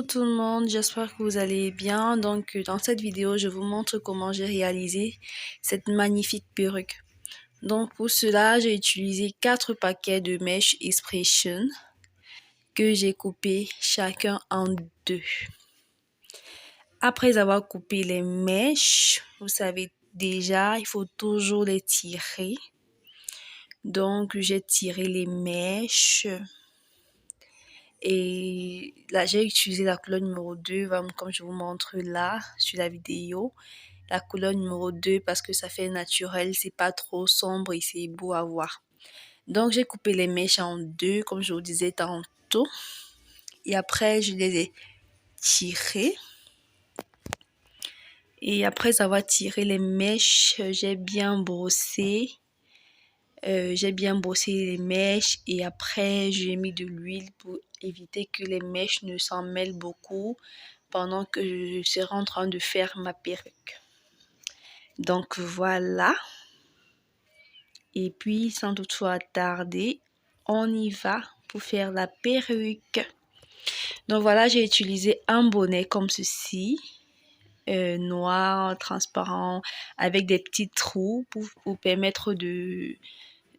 tout le monde, j'espère que vous allez bien. Donc dans cette vidéo, je vous montre comment j'ai réalisé cette magnifique perruque. Donc pour cela, j'ai utilisé 4 paquets de mèches Expression que j'ai coupé chacun en 2. Après avoir coupé les mèches, vous savez déjà, il faut toujours les tirer. Donc j'ai tiré les mèches. Et là, j'ai utilisé la couleur numéro 2, comme je vous montre là sur la vidéo. La couleur numéro 2 parce que ça fait naturel, c'est pas trop sombre et c'est beau à voir. Donc, j'ai coupé les mèches en 2, comme je vous disais tantôt. Et après, je les ai tirées. Et après avoir tiré les mèches, j'ai bien brossé. Les mèches et après j'ai mis de l'huile pour éviter que les mèches ne s'en mêlent beaucoup pendant que je serai en train de faire ma perruque. Donc voilà. Et puis sans toutefois tarder, on y va pour faire la perruque. Donc voilà, j'ai utilisé un bonnet comme ceci. Noir, transparent, avec des petits trous pour permettre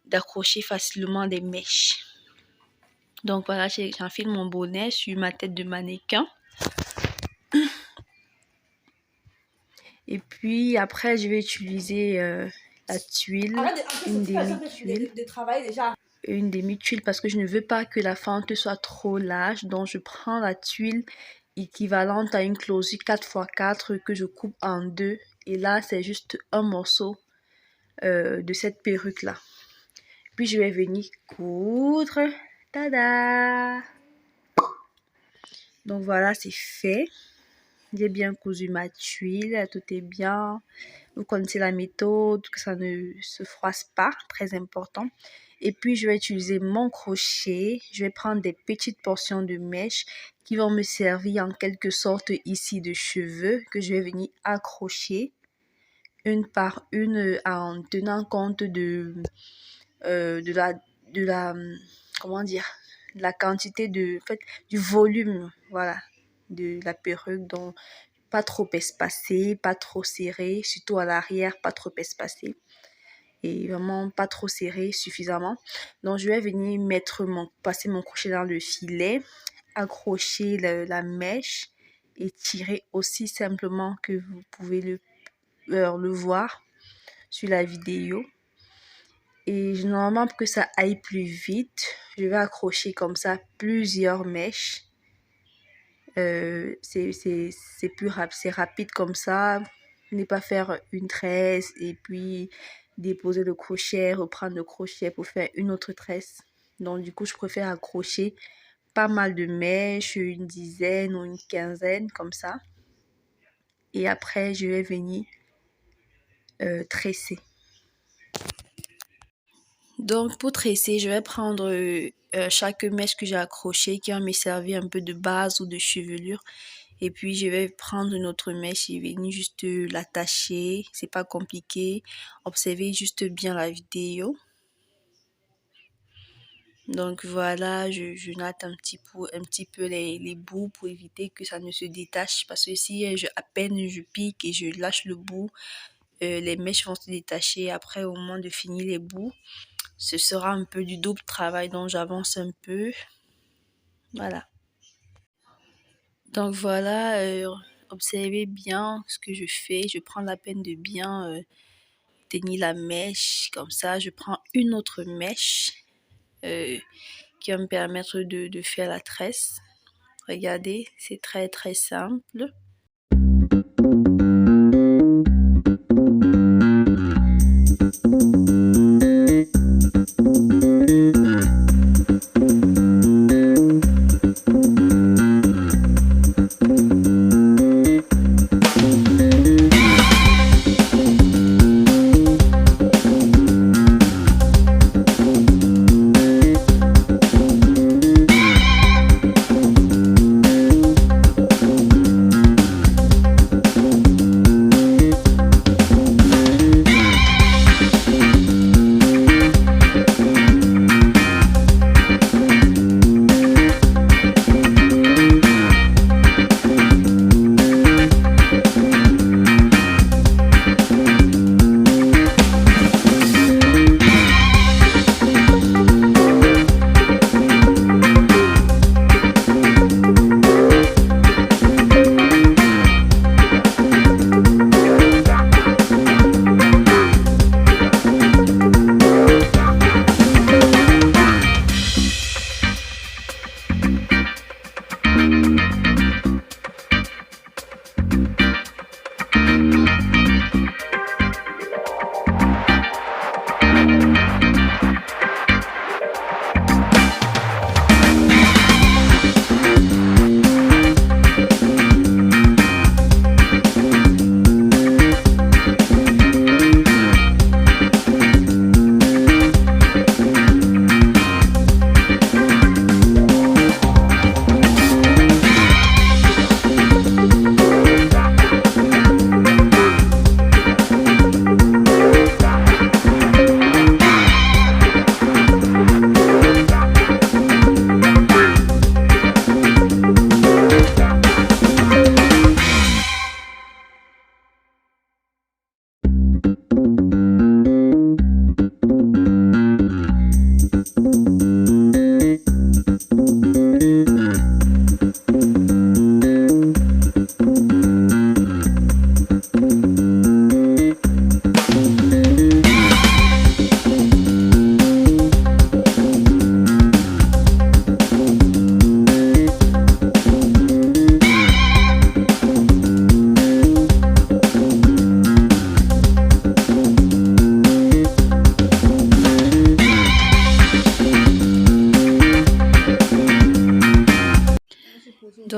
d'accrocher facilement des mèches. Donc voilà, j'enfile mon bonnet sur ma tête de mannequin. Et puis après, je vais utiliser la tuile, une demi-tuile parce que je ne veux pas que la fente soit trop large. Donc je prends la tuile équivalente à une clôture 4x4 que je coupe en 2. Et là, c'est juste un morceau de cette perruque là. Puis je vais venir coudre. Tada! Donc voilà, c'est fait. J'ai bien cousu ma tuile, tout est bien. Vous connaissez la méthode, que ça ne se froisse pas, très important. Et puis je vais utiliser mon crochet. Je vais prendre des petites portions de mèche qui vont me servir en quelque sorte ici de cheveux que je vais venir accrocher une par une en tenant compte de la comment dire, la quantité de, en fait, du volume, voilà, de la perruque. Donc pas trop espacé, pas trop serré, surtout à l'arrière, pas trop espacé et vraiment pas trop serré, suffisamment. Donc je vais venir passer mon crochet dans le filet, accrocher la mèche et tirer aussi simplement que vous pouvez le voir sur la vidéo. Et normalement, pour que ça aille plus vite, je vais accrocher comme ça plusieurs mèches. C'est plus rapide, c'est rapide comme ça. Ne pas faire une tresse et puis déposer le crochet, reprendre le crochet pour faire une autre tresse. Donc du coup, je préfère accrocher pas mal de mèches, une dizaine ou une quinzaine comme ça. Et après, je vais venir tresser. Donc pour tresser, je vais prendre chaque mèche que j'ai accrochée qui va me servir un peu de base ou de chevelure. Et puis je vais prendre une autre mèche et venir juste l'attacher. C'est pas compliqué. Observez juste bien la vidéo. Donc voilà, je natte un petit peu les bouts pour éviter que ça ne se détache. Parce que si à peine je pique et je lâche le bout, les mèches vont se détacher. Après, au moment de finir les bouts, ce sera un peu du double travail, donc j'avance un peu. Voilà. Donc voilà, observez bien ce que je fais. Je prends la peine de bien tenir la mèche. Comme ça, je prends une autre mèche qui va me permettre de faire la tresse. Regardez, c'est très très simple.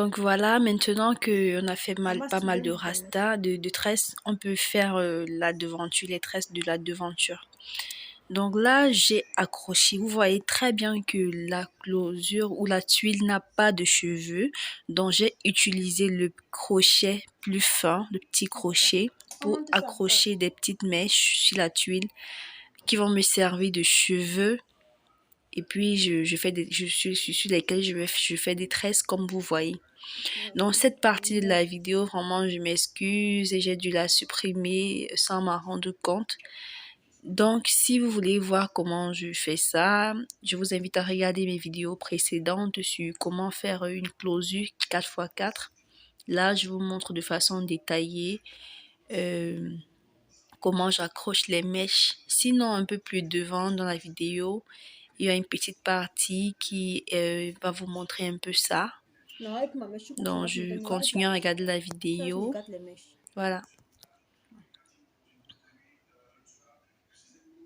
Donc voilà, maintenant qu'on a fait pas mal de rasta, de tresses, on peut faire la devanture, les tresses de la devanture. Donc là, j'ai accroché. Vous voyez très bien que la closure ou la tuile n'a pas de cheveux. Donc j'ai utilisé le crochet plus fin, le petit crochet, pour accrocher des petites mèches sur la tuile qui vont me servir de cheveux. Et puis sur lesquels je fais des tresses comme vous voyez. Donc cette partie de la vidéo, vraiment je m'excuse et j'ai dû la supprimer sans m'en rendre compte. Donc si vous voulez voir comment je fais ça, je vous invite à regarder mes vidéos précédentes sur comment faire une closure 4x4. Là je vous montre de façon détaillée comment j'accroche les mèches. Sinon un peu plus devant dans la vidéo, il y a une petite partie qui va vous montrer un peu ça. Donc je continue à regarder la vidéo. Voilà.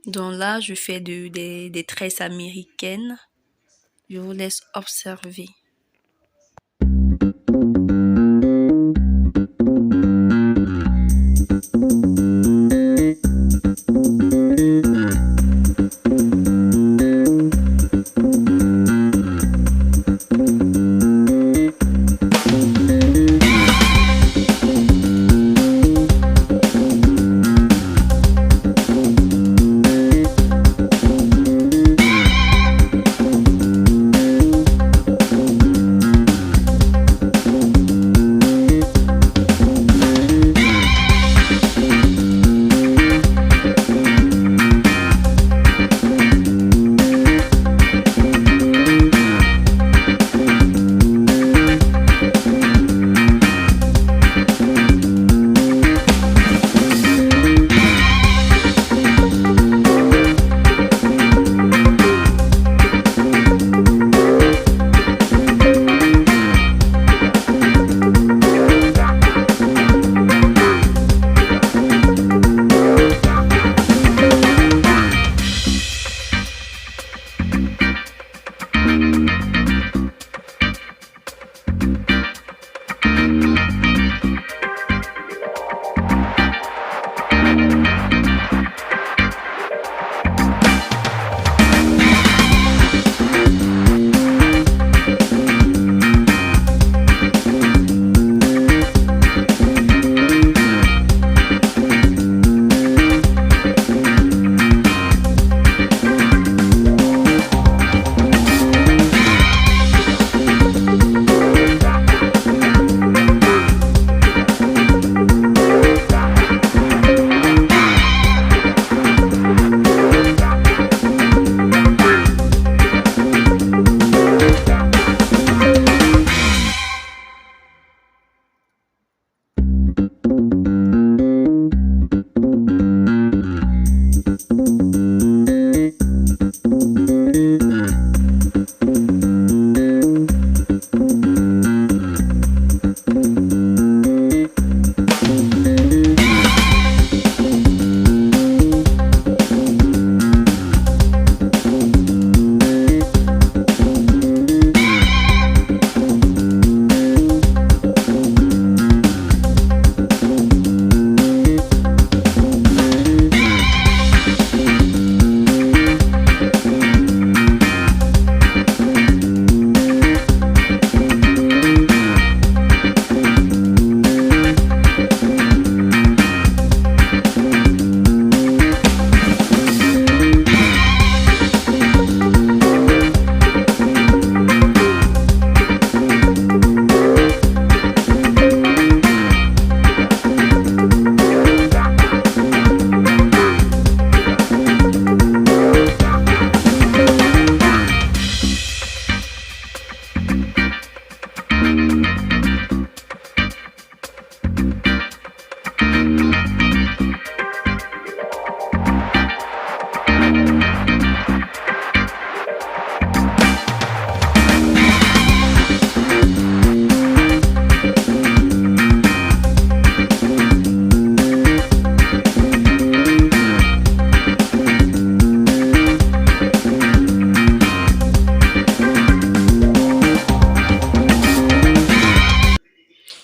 Donc là, je fais des tresses américaines. Je vous laisse observer.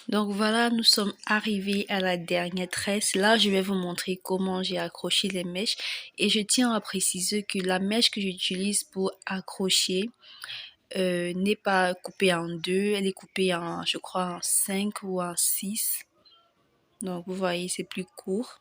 Donc voilà, nous sommes arrivés à la dernière tresse. Là, je vais vous montrer comment j'ai accroché les mèches. Et je tiens à préciser que la mèche que j'utilise pour accrocher n'est pas coupée en deux. Elle est coupée en, je crois, en 5 ou en 6. Donc vous voyez, c'est plus court.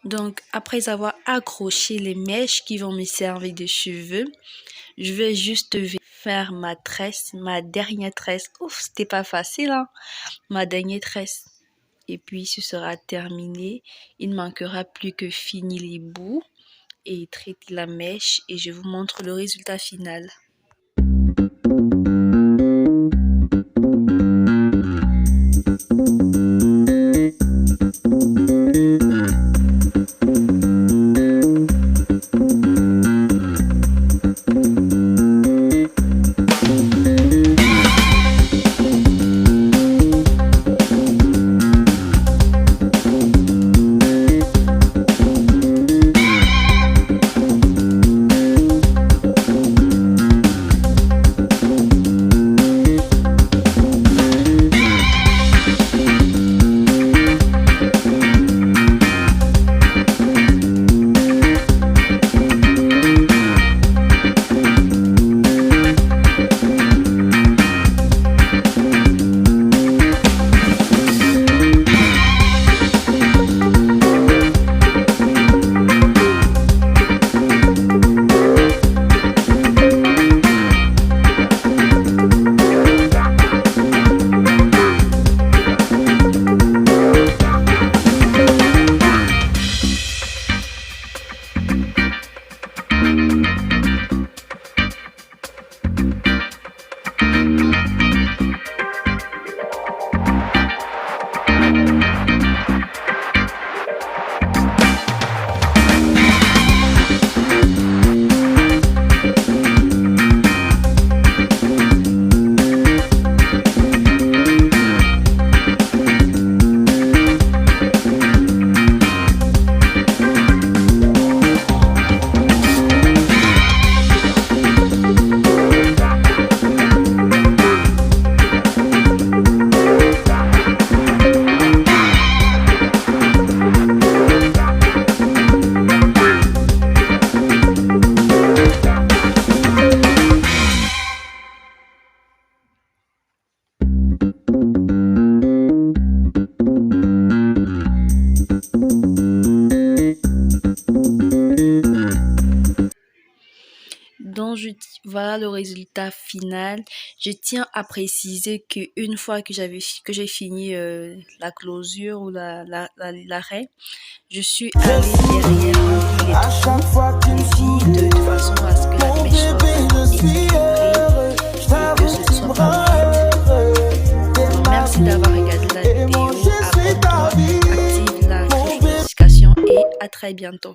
Donc, après avoir accroché les mèches qui vont me servir de cheveux, je vais juste faire ma tresse, ma dernière tresse. Ouf, c'était pas facile, hein? Ma dernière tresse. Et puis, ce sera terminé. Il ne manquera plus que finir les bouts et traiter la mèche. Et je vous montre le résultat final. Donc, voilà le résultat final. Je tiens à préciser qu'une fois que j'ai fini la closure ou l'arrêt, je suis allée derrière les trous de façon à ce que la mèche soit vraiment équilibrée et que ce ne soit pas fluide. Donc, merci d'avoir regardé la vidéo. Abonne-toi, active la notification et à très bientôt.